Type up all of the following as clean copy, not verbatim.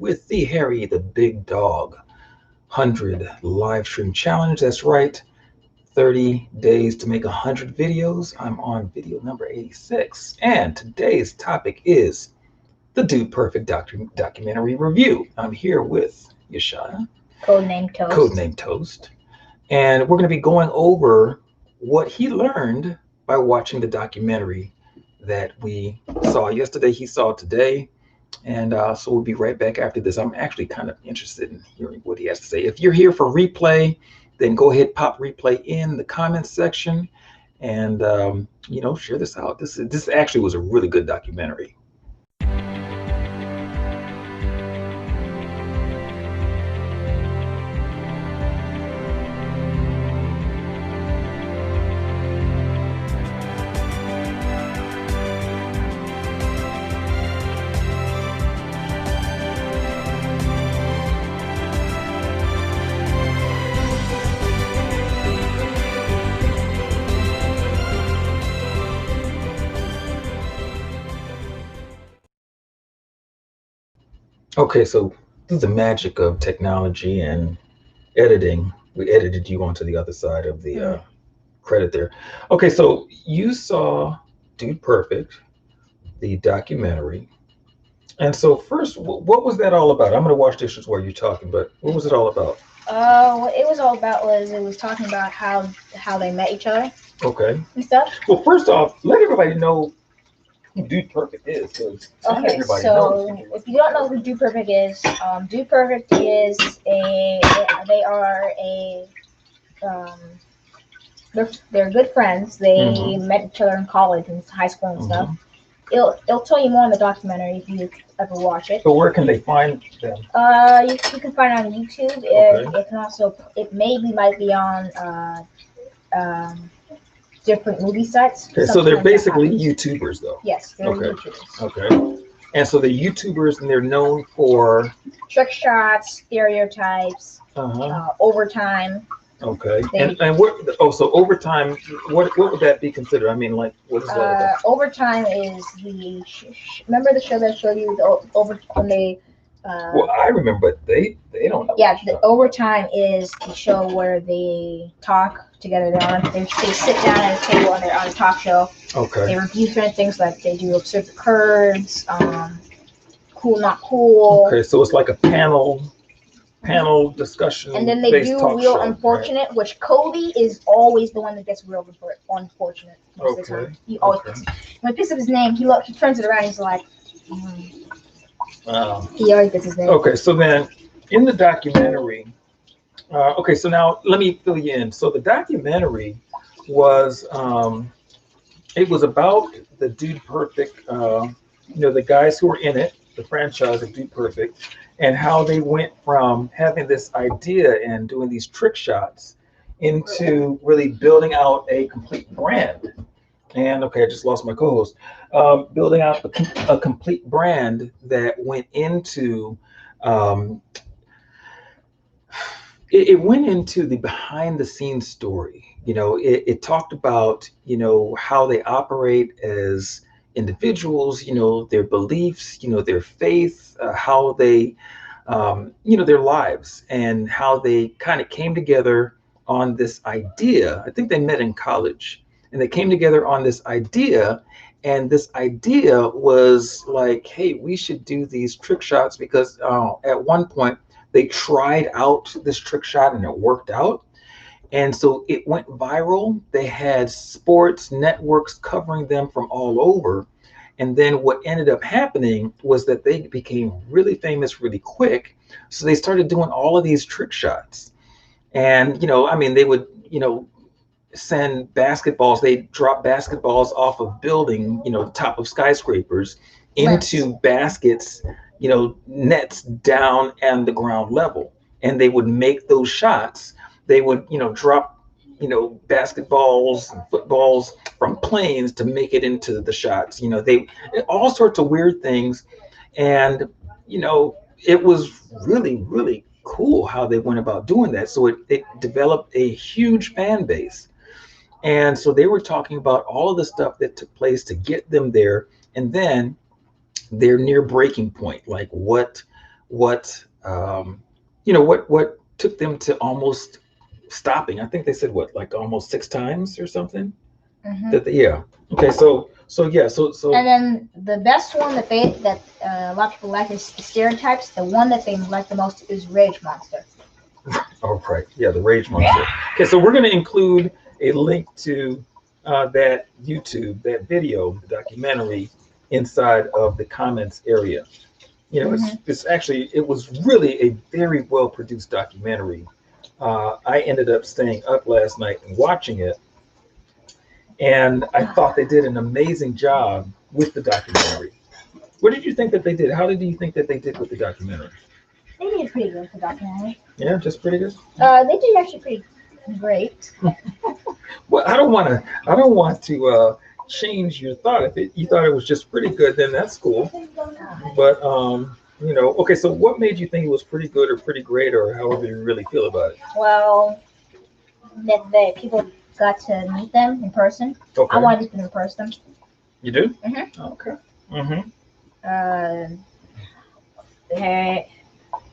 with the Harry the Big Dog 100 live stream challenge. That's right, 30 days to make 100 videos. I'm on video number 86, and today's topic is the Dude Perfect documentary review. I'm here with Yeshaya, Codename Toast. codename Toast, and we're going to be going over what he learned by watching the documentary that we saw yesterday, he saw today. And so we'll be right back after this. I'm actually kind of interested in hearing what he has to say. If you're here for replay, then go ahead, pop replay in the comments section, and share this out. This actually was a really good documentary. Okay, so this is the magic of technology and editing. We edited you onto the other side of the credit there. Okay, so you saw Dude Perfect, the documentary. And so first, what was that all about? I'm going to wash dishes while you're talking, but what was it all about? What it was all about was it was talking about how they met each other Okay. and stuff. Well, first off, let everybody know who Dude Perfect is. Okay, everybody so knows. if you don't know who Dude Perfect is, Dude Perfect is they are a they're good friends. They met each other in college and high school and stuff. It'll tell you more in the documentary if you ever watch it. So where can they find them? You can find it on YouTube. Okay. It can also might be on different movie sites. Okay, so they're basically YouTubers, though. Yes, they're Okay. YouTubers. Okay. And so they're YouTubers, and they're known for trick shots, stereotypes, overtime. Okay. And what? Oh, so overtime. What would that be considered? I mean, like, what is that about? Overtime is remember the show that I showed you when they. Well, I remember, but they don't know. Yeah, the overtime is the show where they talk together. They sit down at a table and they're on a talk show. Okay. They review different things, like they do observe the curves, cool not cool. Okay, so it's like a panel discussion. And then they do Real Unfortunate, right? Which Cody is always the one that gets Real Unfortunate most of the time. He always when he picks up his name, he turns it around. He's like, he always gets his name. Okay, so then in the documentary, okay, so now let me fill you in. So the documentary was, it was about the Dude Perfect, the guys who were in it, the franchise of Dude Perfect, and how they went from having this idea and doing these trick shots into really building out a complete brand. And okay, I just lost my co-host. Building out a complete brand that went into, it went into the behind the scenes story. It talked about, how they operate as individuals, their beliefs, their faith, how they, their lives, and how they kind of came together on this idea. I think they met in college, and they came together on this idea. And this idea was like, hey, we should do these trick shots, because at one point they tried out this trick shot and it worked out. And so it went viral. They had sports networks covering them from all over. And then what ended up happening was that they became really famous really quick. So they started doing all of these trick shots. And, they would, send basketballs. They drop basketballs off of building, the top of skyscrapers into baskets, nets down and the ground level. And they would make those shots. They would, drop, basketballs and footballs from planes to make it into the shots. They all sorts of weird things. And, it was really, really cool how they went about doing that. So it developed a huge fan base. And so they were talking about all of the stuff that took place to get them there. And then their near breaking point, like what what what took them to almost stopping. I think they said what, like almost 6 times or something. That yeah. Okay, so yeah, so And then the best one that a lot of people like is the stereotypes. The one that they like the most is Rage Monster. oh right, yeah, the Rage Monster. Okay, so we're going to include a link to that YouTube, that video, the documentary, inside of the comments area. It's actually, it was really a very well produced documentary. I ended up staying up last night and watching it, and I thought they did an amazing job with the documentary. What did you think that they did? How did you think that they did with the documentary? They did pretty good with the documentary. Yeah, just pretty good. They did actually pretty great. Well, I don't want to change your thought. If you thought it was just pretty good, then that's cool. But okay. So what made you think it was pretty good or pretty great, or however you really feel about it? Well, that the people got to meet them in person. Okay. I wanted to meet them in person. You do? Mhm. Okay. Mhm.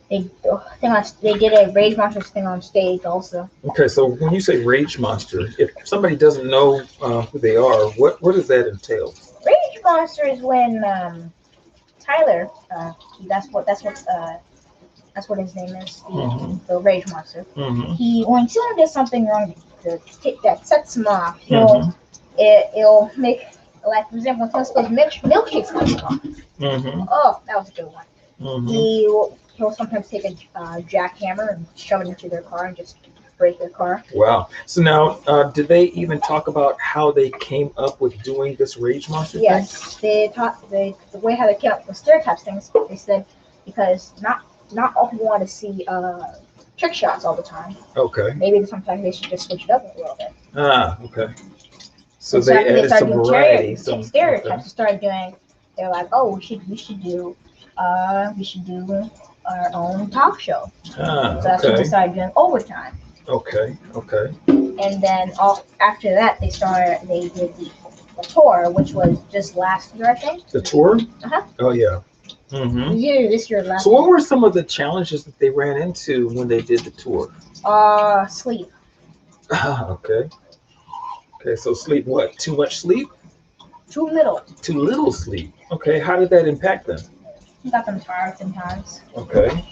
They did a Rage Monsters thing on stage also. Okay, so when you say Rage Monster, if somebody doesn't know who they are, what does that entail? Rage Monster is when Tyler, that's what his name is, the Rage Monster. When someone does something wrong that sets him off, it'll make, like for example, when someone spills milkshakes on his car. Oh, that was a good one. He'll sometimes take a jackhammer and shove it into their car and just break their car. Wow. So now, did they even talk about how they came up with doing this Rage Monster thing? Yes, they talked the way how they came up with stereotypes things. They said because not all people want to see trick shots all the time. Okay. Maybe sometimes they should just switch it up a little bit. Ah, okay. So they added some variety, some stereotypes. Okay. Started doing. They're like, oh, we should do our own talk show. Ah, so that's when they started doing overtime. Okay. And then after that, they did the tour, which was just last year, I think. The tour? Uh-huh. Oh yeah. This year last. So what were some of the challenges that they ran into when they did the tour? Sleep. Okay. Okay, so sleep what? Too much sleep? Too little. Too little sleep. Okay, how did that impact them? Got them tired sometimes. Okay.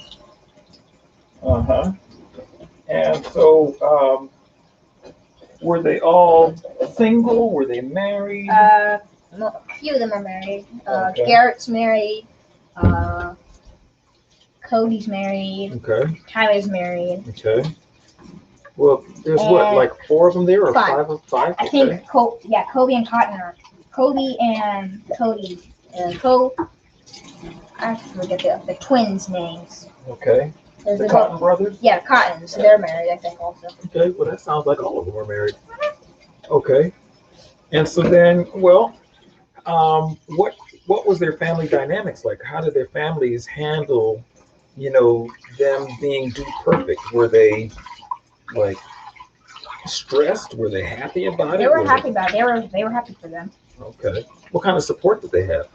And so, were they all single? Were they married? A few of them are married. Okay. Garrett's married. Cody's married. Okay. Tyler's married. Okay. Well, there's what, like 4 of them there, or 5 of 5? I think Kobe and Cotton are. Kobe and Cody. I forget the twins' names. Okay. The Cotton brothers? Yeah, Cottons. They're married, I think, also. Okay, well, that sounds like all of them are married. Okay. And so then, well, what was their family dynamics like? How did their families handle, them being dude perfect? Were they, like, stressed? Were they happy about it? They were happy about it. They were happy for them. Okay. What kind of support did they have?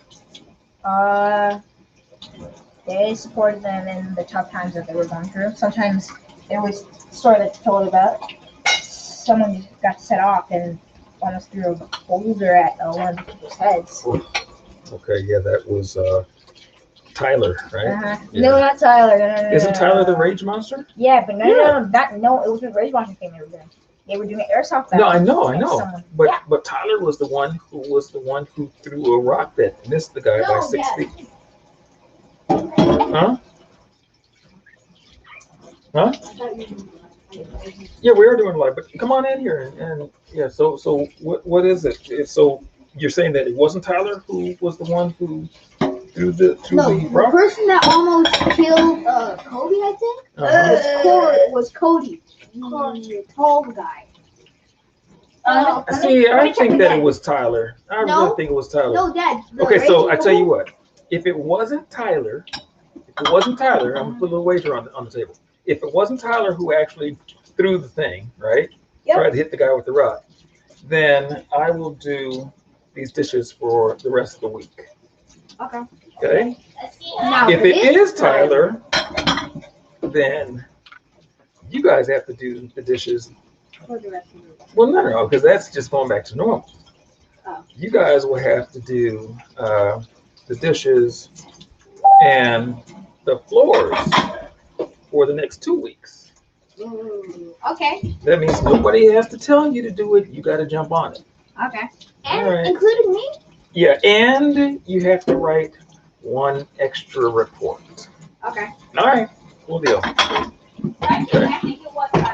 They supported them in the tough times that they were going through. Sometimes there was a story that's told about someone got set off and almost threw a boulder at one of the people's heads. Okay, yeah, that was Tyler, right? Yeah. No, not Tyler. No. Isn't Tyler the Rage Monster? Yeah, but no, it was the Rage Monster thing they were doing. They were doing airsoft battles. No, I know. But Tyler was the one who threw a rock that missed the guy by 6 feet. Huh? Yeah, we are doing live, but come on in here and yeah. So what is it? So you're saying that it wasn't Tyler who was the one who threw the rock? The person that almost killed Kobe, I think, was Cody. The tall guy. See, I think that it was Tyler. I really think it was Tyler. No, Dad. Okay, so I tell you what. If it wasn't Tyler, I'm gonna put a little wager on the table. If it wasn't Tyler who actually threw the thing, right? Yep. Tried to hit the guy with the rock, then I will do these dishes for the rest of the week. Okay. Okay. Now, If it is Tyler, then you guys have to do the dishes. For the rest of the week. Well, no, because that's just going back to normal. Oh. You guys will have to do the dishes and the floors for the next 2 weeks. Okay. That means nobody has to tell you to do it. You got to jump on it. Okay. All And right. including me? Yeah, and you have to write one extra report. Okay. All right, cool deal. Okay.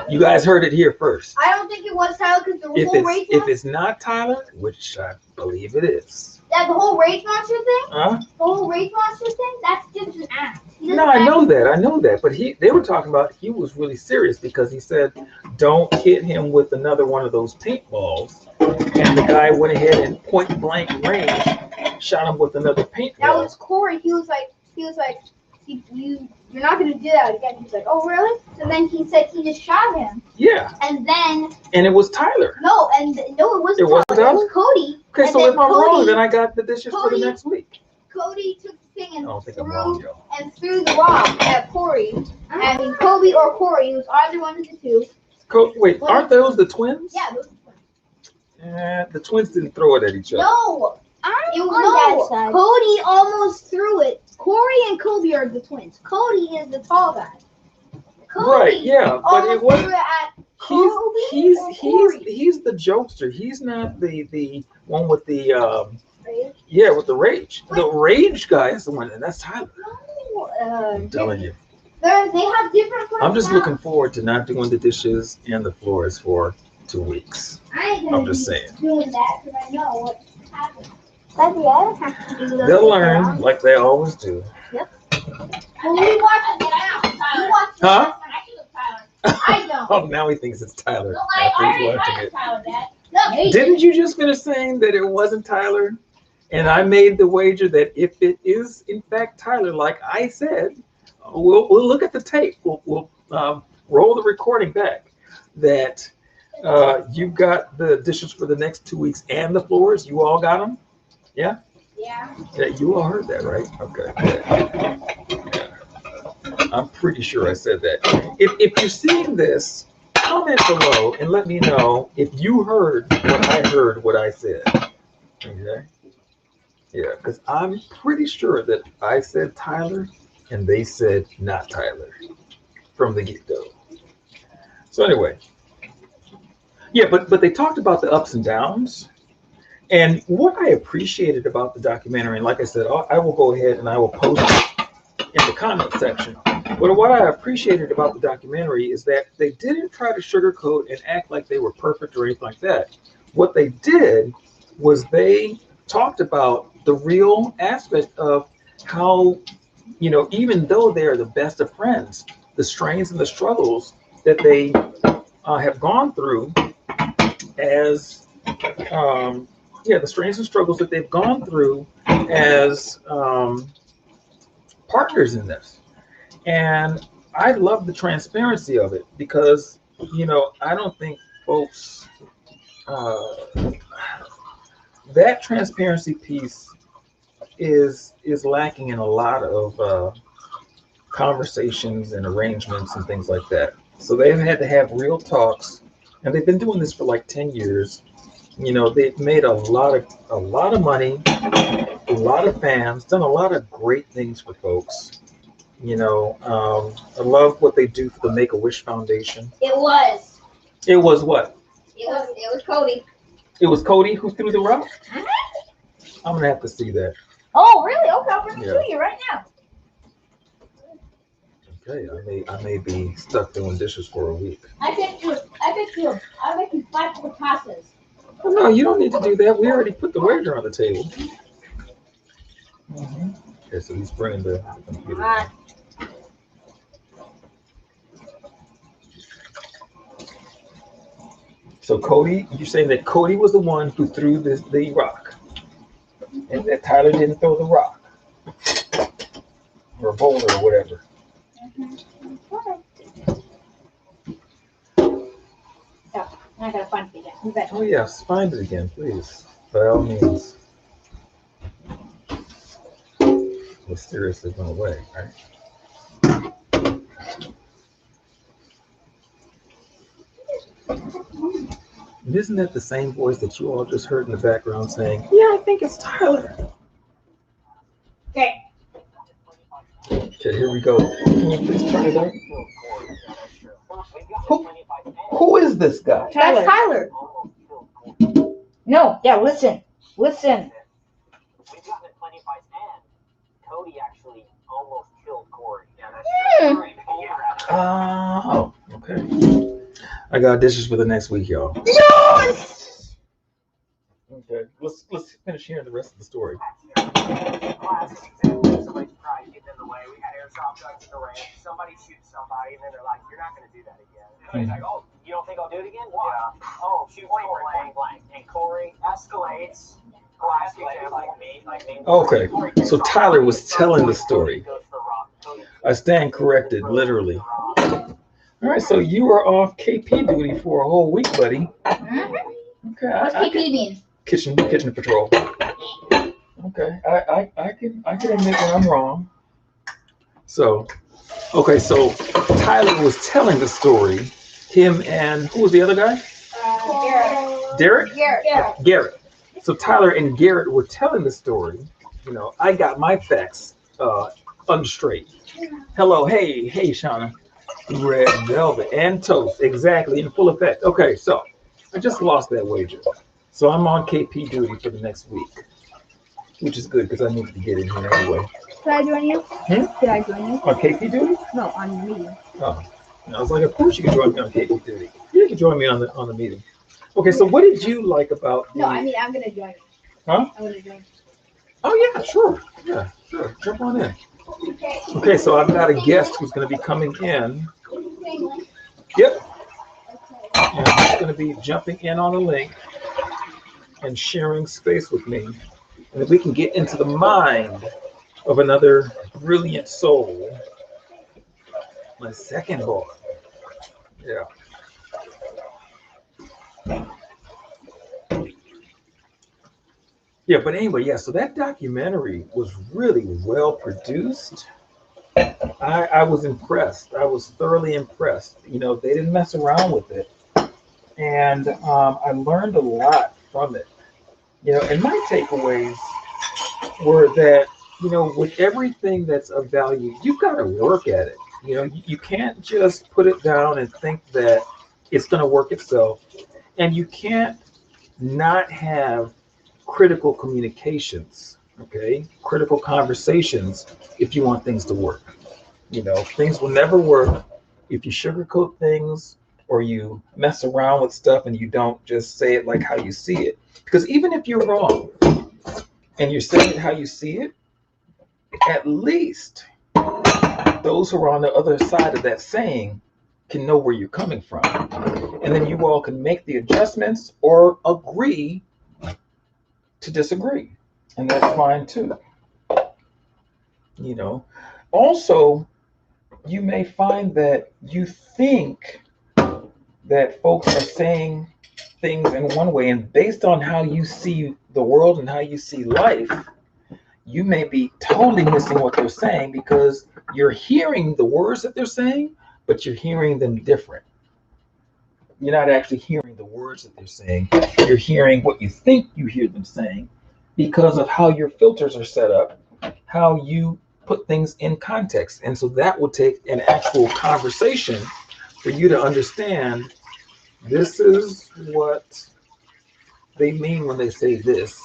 You guys heard it here first. I don't think it was Tyler because the whole rage If monster. it's not Tyler, which I believe it is. That the whole rage monster thing. Huh? The whole rage monster thing. That's just an act. No, I know that. But they were talking about he was really serious because he said, don't hit him with another one of those paintballs. And the guy went ahead and point blank range shot him with another paintball. That was Corey. He was like, you're not gonna do that again. He's like, oh really? So then he said he just shot him. Yeah. And then And it was Tyler. no, it wasn't. It wasn't Tyler. It was Cody. Okay, And so then if I'm wrong, Cody- then I got the dishes for the Cody- next week. Cody took the thing I and don't think I'm wrong, threw yo. the rock at Corey. I mean, Kobe or Corey. It was either one of the two. Wait, aren't those the twins? Yeah, those The twins didn't throw it at each other. no. I'm It was on no. that side. Cody almost threw it. Corey and Kobe are the twins. Cody is the tall guy. Cody Right, yeah, but it almost wasn't. threw it at Kobe or Corey. He's the jokester. He's not the one with the Right? with the rage. The rage guy is the one, and that's Tyler. No, I'm telling you. they have different. I'm just personalities. looking forward to not doing the dishes and the floors for 2 weeks. I ain't gonna I'm just be saying. doing that because I know what happens. Daddy, I don't have to do those. They'll learn like they always do. Well, we watch it now. You watch it. Huh? I don't. Oh, now he thinks it's Tyler. No, after I he's already watching tried it. Tyler that. No, he Didn't you just finish saying that it wasn't Tyler? And I made the wager that if it is in fact Tyler, like I said, we'll look at the tape. We'll roll the recording back. That you got the dishes for the next 2 weeks and the floors. You all got them. Yeah. Yeah, you all heard that, right? Okay. Yeah. I'm pretty sure I said that. If you're seeing this, comment below and let me know if you heard what I said. Okay. Yeah, because I'm pretty sure that I said Tyler and they said not Tyler from the get-go. So anyway, yeah, but they talked about the ups and downs. And what I appreciated about the documentary, and like I said, I will go ahead and I will post it in the comment section. But what I appreciated about the documentary is that they didn't try to sugarcoat and act like they were perfect or anything like that. What they did was they talked about the real aspect of how, even though they are the best of friends, the strains and the struggles that they have gone through as the strains and struggles that they've gone through as partners in this. And I love the transparency of it because, I don't think folks, that transparency piece is lacking in a lot of conversations and arrangements and things like that. So they've had to have real talks, and they've been doing this for like 10 years. They've made a lot of money, a lot of fans, done a lot of great things for folks. I love what they do for the Make-A-Wish Foundation. It was. It was what? It was Cody. It was Cody who threw the rock? I'm gonna have to see that. Oh, really? Okay, I'm gonna Yeah. show you right now. Okay, I may be stuck doing dishes for a week. I bet you 5 more pastas. Oh, no, you don't need to do that. We already put the wager on the table. Okay, so he's bringing the computer. So Cody, you're saying that Cody was the one who threw the rock, and that Tyler didn't throw the rock, or a boulder or whatever. I gotta find it again. Oh yes, find it again, please, by all means. mysteriously went away, right? And isn't that the same voice that you all just heard in the background saying, "Yeah, I think it's Tyler"? Okay. Okay, here we go. Can you please turn it up? Who is this guy? That's Tyler. No, yeah, listen. Listen. We've gotten it plenty by stand. Cody actually almost killed Corey. Oh, okay. I got dishes for the next week, y'all. Yes! Okay, let's finish hearing the rest of the story. Classic example. Somebody's pride getting in the way. We had airsoft guns in the ranch. Somebody shoots somebody, and then they're like, "You're not going to do that again." And he's like, "Oh, you don't think I'll do it again? Why?" Yeah. Oh, shoot point blank. And Corey escalates. Classic example. Okay, so Tyler was telling the story. I stand corrected, literally. All right, so you were off KP duty for a whole week, buddy. Mm-hmm. Okay, What's KP mean? Kitchen patrol. Okay, I can admit when I'm wrong. So, okay, so Tyler was telling the story. Him and who was the other guy? Garrett. Derek? Garrett. So Tyler and Garrett were telling the story. You know, I got my facts unstraight. Hello, hey, Shauna. Red velvet and toast, exactly, in full effect. Okay, so I just lost that wager. So I'm on KP duty for the next week, which is good because I needed to get in here anyway. Can I join you? Can I join you? On KP duty? No, on your meeting. Oh, and I was like, of course you can join me on KP duty. You can join me on the meeting. Okay, so what did you like about? No, I mean I'm gonna join you. Huh? I'm gonna join. Oh yeah, sure. Yeah, sure. Jump on in. Okay, so I've got a guest who's going to be coming in. Yep. And he's going to be jumping in on the link and sharing space with me. And if we can get into the mind of another brilliant soul, my second boy. Yeah. Yeah, but anyway, yeah, so that documentary was really well produced. I was impressed. I was thoroughly impressed. You know, they didn't mess around with it. And I learned a lot from it. You know, and my takeaways were that, you know, with everything that's of value, you've got to work at it. You know, you can't just put it down and think that it's going to work itself. And you can't not have critical communications, okay? Critical conversations if you want things to work. You know, things will never work if you sugarcoat things or you mess around with stuff and you don't just say it like how you see it. Because even if you're wrong and you're saying it how you see it, at least those who are on the other side of that saying can know where you're coming from. And then you all can make the adjustments or agree to disagree. And that's fine too. You know, also, you may find that you think that folks are saying things in one way, and based on how you see the world and how you see life, you may be totally missing what they're saying because you're hearing the words that they're saying, but you're hearing them different. You're not actually hearing the words that they're saying. You're hearing what you think you hear them saying because of how your filters are set up, how you put things in context. And so that will take an actual conversation for you to understand this is what they mean when they say this.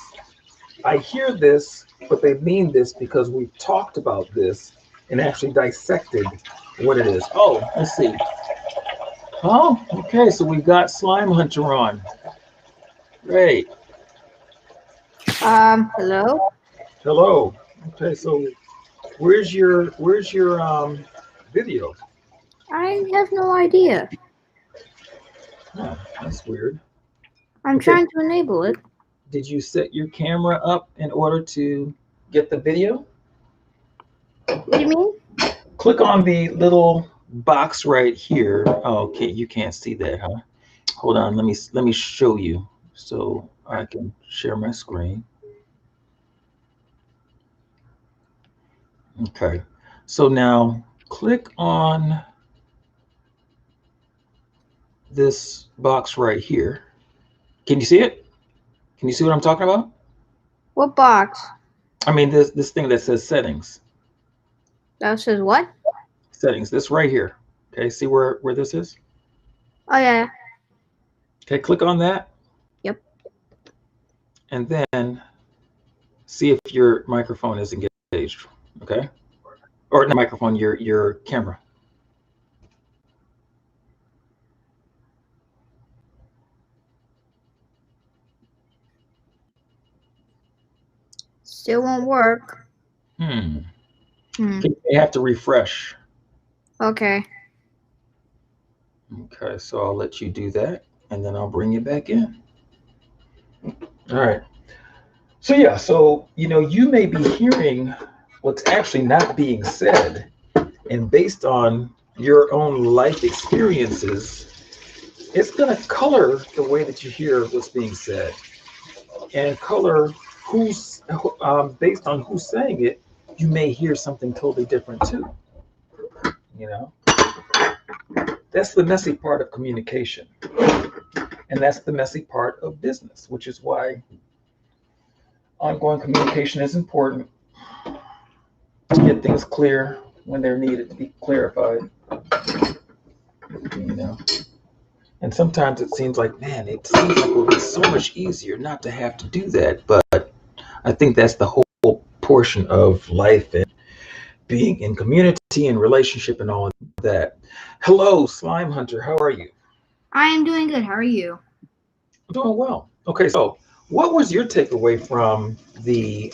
I hear this, but they mean this because we've talked about this and actually dissected what it is. Oh, let's see. Oh, okay, so we've got Slime Hunter on. Great. Hello? Hello. Okay, so where's your video? I have no idea. Oh, that's weird. I'm trying to enable it. Did you set your camera up in order to get the video? What do you mean? Click on the little box right here. Oh, okay, you can't see that, huh? Hold on, let me show you so I can share my screen. Okay. So now click on this box right here. Can you see it? Can you see what I'm talking about? What box? I mean, this thing that says settings. That says what? Settings. This right here. Okay. See where this is? Oh yeah. Okay. Click on that. Yep. And then see if your microphone is engaged. Okay. Or not microphone. Your camera. Still won't work. You may have to refresh. Okay. Okay, so I'll let you do that, and then I'll bring you back in. All right. So yeah, so you may be hearing what's actually not being said, and based on your own life experiences, it's going to color the way that you hear what's being said, and color who's based on who's saying it. You may hear something totally different too. That's the messy part of communication. And that's the messy part of business, which is why ongoing communication is important. To get things clear when they're needed to be clarified. And sometimes it seems like, man, it would be so much easier not to have to do that. But I think that's the whole portion of life and being in community and relationship and all of that. Hello, Slime Hunter. How are you? I am doing good. How are you? I'm doing well. Okay, so what was your takeaway from the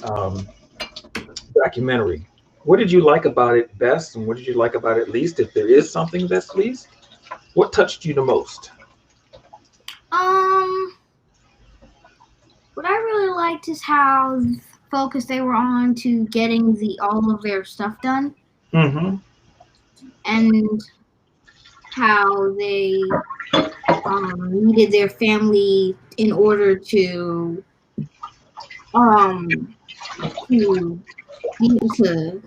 documentary? What did you like about it best, and what did you like about it least? If there is something that's least, what touched you the most? What I really liked is how focused they were on to getting all of their stuff done. Mm-hmm. And how they needed their family in order to be able to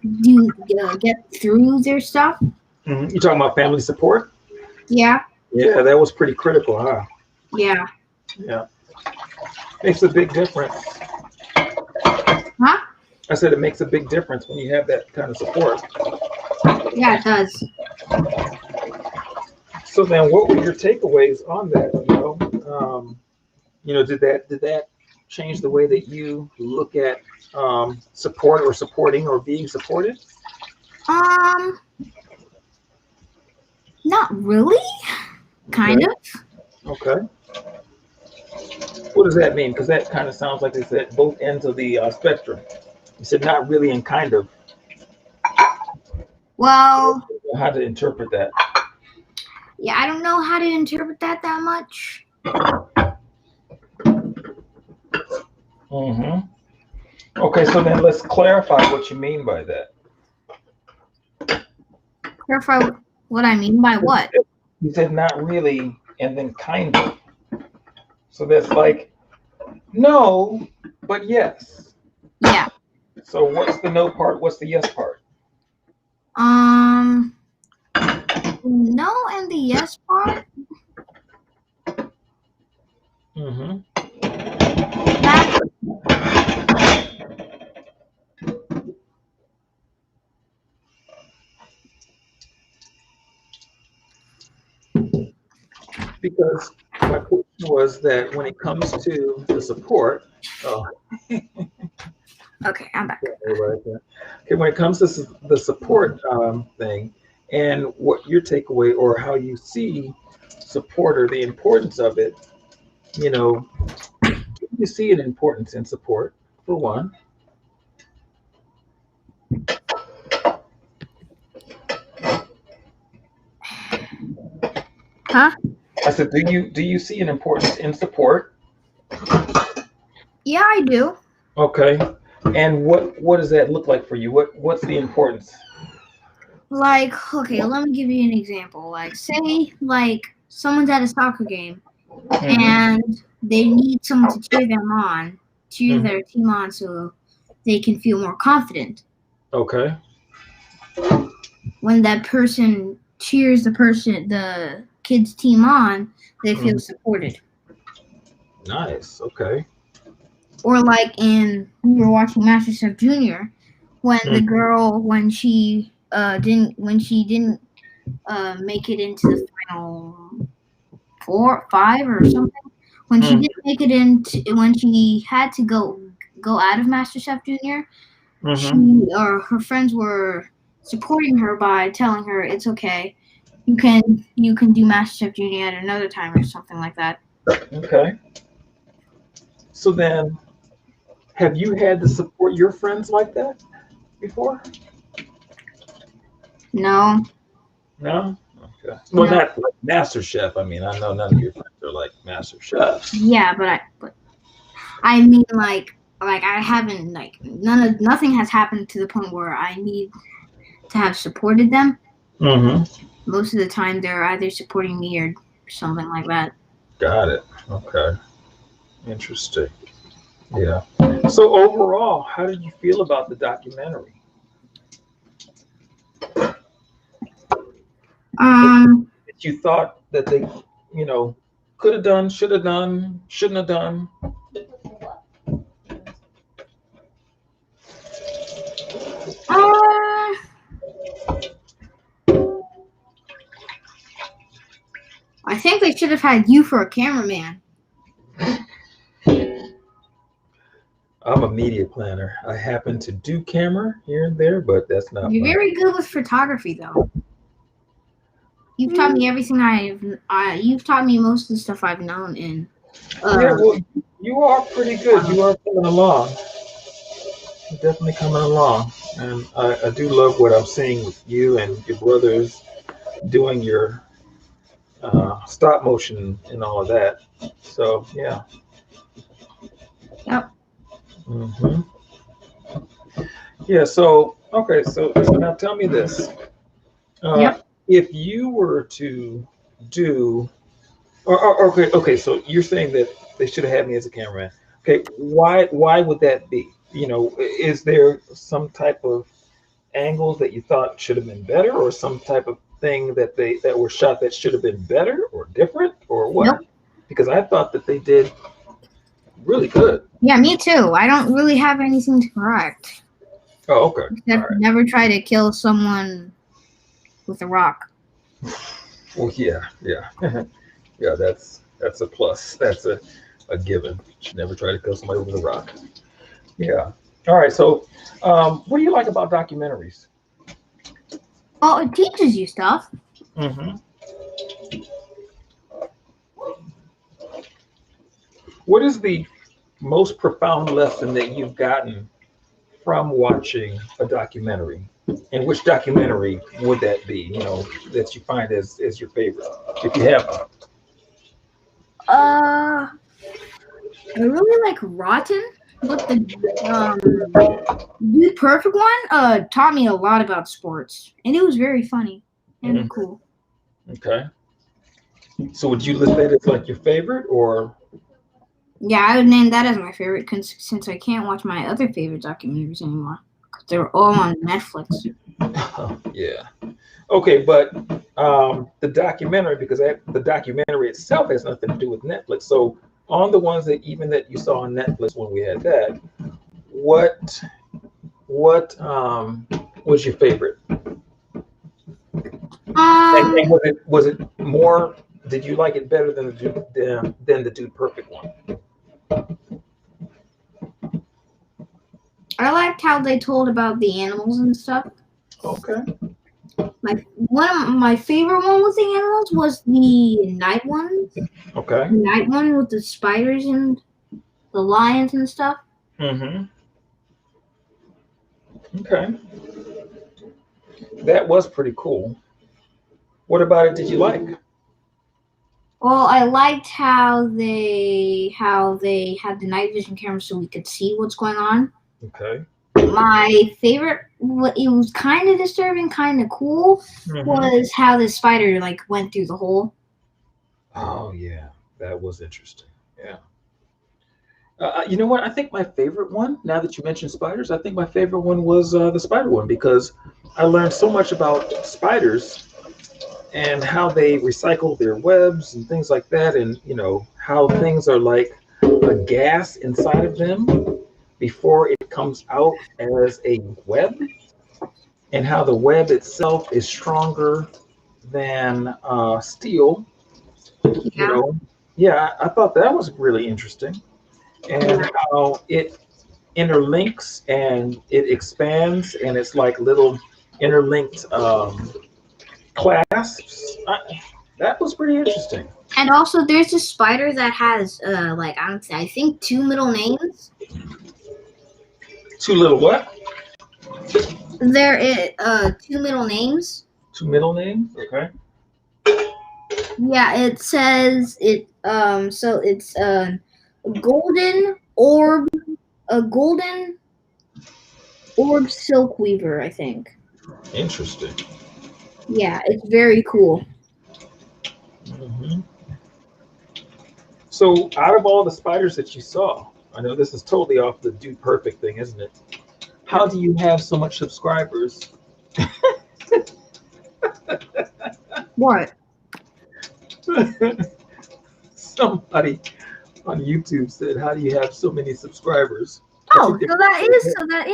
get through their stuff. Mm-hmm. You talking about family support? Yeah. Yeah, that was pretty critical, huh? Yeah. Yeah. Makes a big difference. Huh? I said it makes a big difference when you have that kind of support. Yeah, it does. So then, what were your takeaways on that? Did that change the way that you look at support or supporting or being supported? Not really. Kind of. Okay. What does that mean? Because that kind of sounds like it's at both ends of the spectrum. You said not really and kind of. Well, how to interpret that? Yeah, I don't know how to interpret that much. Mm-hmm. Okay, so then let's clarify what you mean by that. Clarify what I mean by what? You said not really and then kind of. So that's like no, but yes. Yeah. So what's the no part? What's the yes part? No and the yes part. Mm-hmm. Because my question was that when it comes to the support, okay, I'm back. Okay, when it comes to the support thing, and what your takeaway or how you see support or the importance of it, you see an importance in support for one. Huh? I said, do you see an importance in support? Yeah, I do. Okay. And what does that look like for you? What's the importance? Like, okay, let me give you an example. Like, say, like, someone's at a soccer game, and they need someone to cheer them on, cheer their team on so they can feel more confident. Okay. when that person cheers the kid's team on, they feel supported. Nice. Okay. Or like we were watching MasterChef Junior, when the girl when she didn't make it into the final 4, 5 or something. When she didn't make it when she had to go out of MasterChef Junior, she or her friends were supporting her by telling her it's okay. You can do MasterChef Junior at another time or something like that. Okay. So then, have you had to support your friends like that before? No. No? Okay. Well, not like MasterChef. I mean, I know none of your friends are like Master Chefs. Yeah, but I mean like I haven't nothing has happened to the point where I need to have supported them. Most of the time they're either supporting me or something like that. Got it. Okay. Interesting. Yeah. So overall, how did you feel about the documentary? That you thought that they, could have done, should have done, shouldn't have done? I think they should have had you for a cameraman. I'm a media planner. I happen to do camera here and there, but that's not. You're very good with photography, though. You've taught me everything you've taught me most of the stuff I've known in. Yeah, well, you are pretty good. You are coming along. You're definitely coming along, and I do love what I'm seeing with you and your brothers doing your stop motion and all of that. So yeah. Yep. Yeah. So okay. So now tell me this. If you were to do, okay. So you're saying that they should have had me as a cameraman. Okay. Why would that be? Is there some type of angles that you thought should have been better, or some type of thing that were shot that should have been better or different, or what? Nope. Because I thought that they did really good. Yeah, me too. I don't really have anything to correct. Oh, okay. Never try to kill someone with a rock. Well, yeah. Yeah, that's a plus. That's a given. You should never try to kill somebody with a rock. Yeah. All right. So, what do you like about documentaries? Well, it teaches you stuff. What is the most profound lesson that you've gotten from watching a documentary? And which documentary would that be, that you find as your favorite, if you have one? I really like Rotten, but the Dude Perfect one taught me a lot about sports, and it was very funny and cool. Okay. So would you list that as like your favorite, or? Yeah, I would name that as my favorite since I can't watch my other favorite documentaries anymore. They're all on Netflix. Yeah. Okay, but the documentary, because the documentary itself has nothing to do with Netflix. So on the ones that you saw on Netflix when we had that, what was your favorite? And was it more? Did you like it better than the Dude Perfect one? I liked how they told about the animals and stuff. Okay. One of my favorite one with the animals was the night one. Okay. The night one with the spiders and the lions and stuff. Okay. That was pretty cool. What about it did you like? Well, I liked how they had the night vision camera so we could see what's going on. Okay. My favorite, it was kind of disturbing, kind of cool, was how the spider went through the hole. Oh yeah, that was interesting. Yeah. You know what? I think my favorite one, now that you mentioned spiders, I think my favorite one was the spider one because I learned so much about spiders and how they recycle their webs and things like that, and how things are like a gas inside of them before it comes out as a web, and how the web itself is stronger than steel. You Yeah. know, yeah, I thought that was really interesting, and how it interlinks and it expands, and it's like little interlinked clasps. That was pretty interesting. And also, there's a spider that has like I think two middle names. Two little what? There is two middle names. Two middle names. Okay. Yeah, it says it. So it's golden orb, a golden orb silk weaver, I think. Interesting. Yeah, it's very cool. Hmm. So, out of all the spiders that you saw, I know this is totally off the Dude Perfect thing, isn't it? How do you have so much subscribers? What? Somebody on YouTube said, "How do you have so many subscribers?" Oh, so that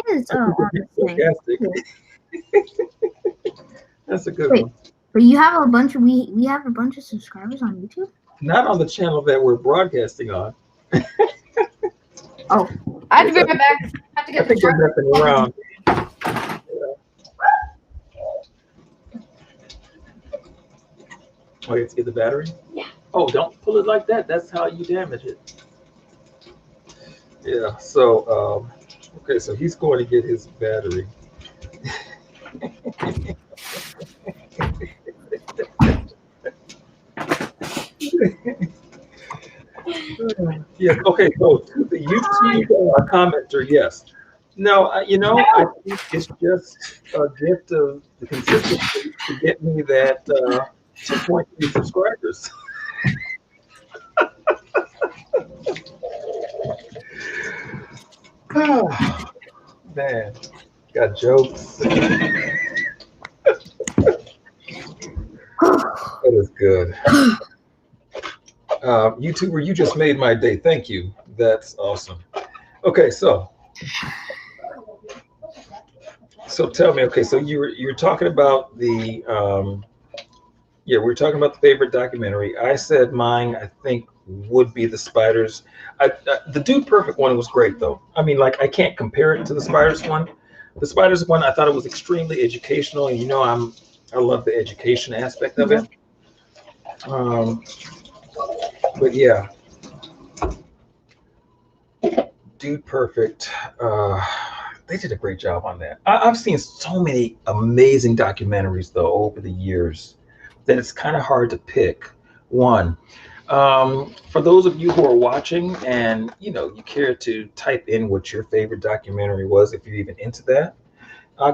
is on this thing. Sarcastic. That's a good Wait. one. But you have a bunch of we have a bunch of subscribers on YouTube? Not on the channel that we're broadcasting on. Oh, I have to be right back. I have to I get the think they're charger. messing around. Oh, you have to get the battery? Yeah. Oh, don't pull it like that. That's how you damage it. Yeah, so, okay, so he's going to get his battery. Yes, okay, so to the YouTube commenter, yes. No, I think it's just a gift of the consistency to get me that 2.3 subscribers. Oh, man, got jokes. That is good. YouTuber, you just made my day. Thank you. That's awesome. Okay, so tell me. Okay, so you're talking about the yeah, we're talking about the favorite documentary. I said mine, I think, would be the spiders. The Dude Perfect one was great, though. I mean, like, I can't compare it to the spiders one. The spiders one, I thought it was extremely educational, and I love the education aspect of it. But yeah, Dude Perfect. They did a great job on that. I've seen so many amazing documentaries though over the years that it's kind of hard to pick one. For those of you who are watching and you care to type in what your favorite documentary was, if you're even into that,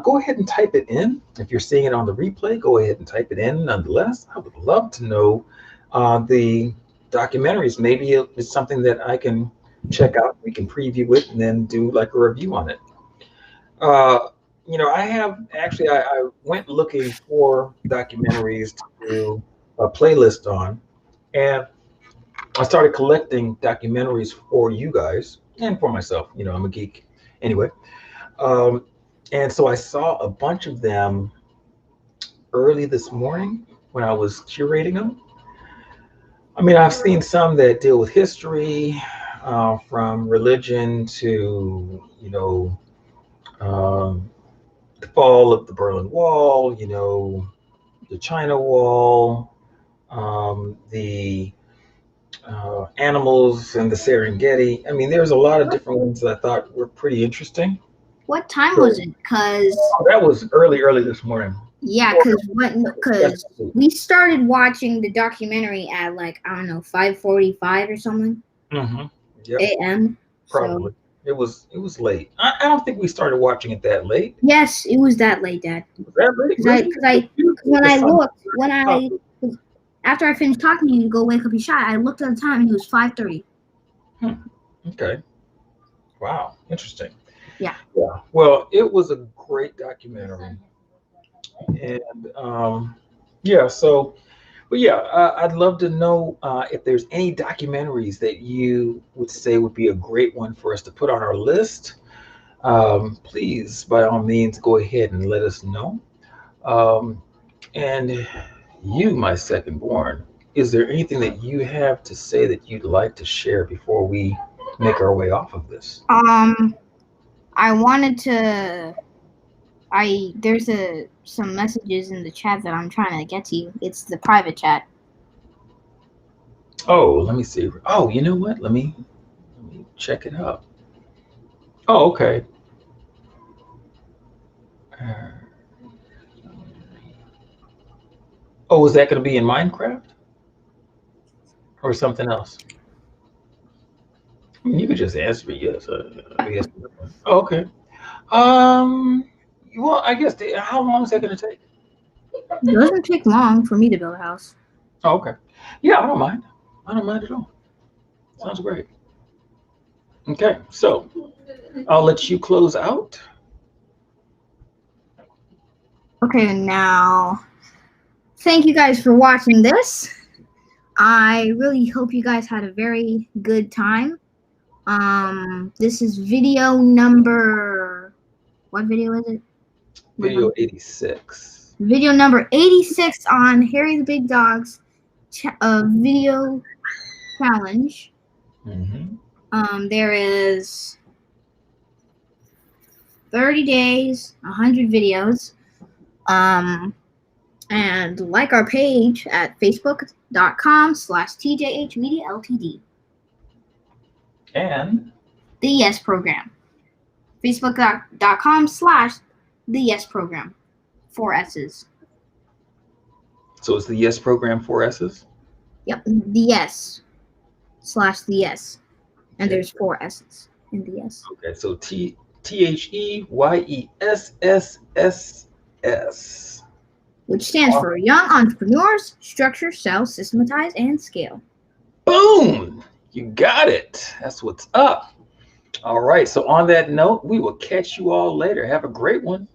go ahead and type it in. If you're seeing it on the replay, go ahead and type it in. Nonetheless, I would love to know the documentaries. Maybe it's something that I can check out. We can preview it and then do like a review on it. I have actually, I went looking for documentaries to do a playlist on, and I started collecting documentaries for you guys and for myself. I'm a geek anyway. And so I saw a bunch of them early this morning when I was curating them. I mean, I've seen some that deal with history, from religion to, the fall of the Berlin Wall, the China Wall, the animals in the Serengeti. I mean, there's a lot of different ones that I thought were pretty interesting. What time was it? Because that was early this morning. Yeah, because we started watching the documentary at 5:45 or something. Yep. A.M. Probably. So. It was late. I don't think we started watching it that late. Yes, it was that late, Dad. Was that late? Because after I finished talking to you to go wake up your shot, I looked at the time and it was 5:30. Okay. Wow, interesting. Yeah. Yeah. Well, it was a great documentary, and yeah. So, but yeah, I'd love to know if there's any documentaries that you would say would be a great one for us to put on our list. Please, by all means, go ahead and let us know. Um, and you, my second born, is there anything that you have to say that you'd like to share before we make our way off of this? I wanted to. There's some messages in the chat that I'm trying to get to you. It's the private chat. Oh, let me see. Oh, you know what? Let me check it out. Oh, okay. Uh, oh, is that going to be in Minecraft or something else? I mean, you could just answer yes. Yes. Oh, okay. Well, I guess how long is that going to take? It doesn't take long for me to build a house. Oh, okay. Yeah, I don't mind. I don't mind at all. Sounds great. Okay, so I'll let you close out. Okay, now thank you guys for watching this. I really hope you guys had a very good time. This is video number, what video is it? Video 86. Video number 86 on Harry the Big Dog's video challenge. There is 30 days, 100 videos. And like our page at facebook.com/TJH Media Ltd. And The Yes Program. Facebook.com/The Yes Program. 4 S's. So it's the Yes Program, 4 S's? Yep, The Yes /The Yes. And there's 4 S's in The Yes. Okay, so THEYESSSS. Which stands for Young Entrepreneurs, Structure, Sell, Systematize, and Scale. Boom! You got it. That's what's up. All right, so on that note, we will catch you all later. Have a great one.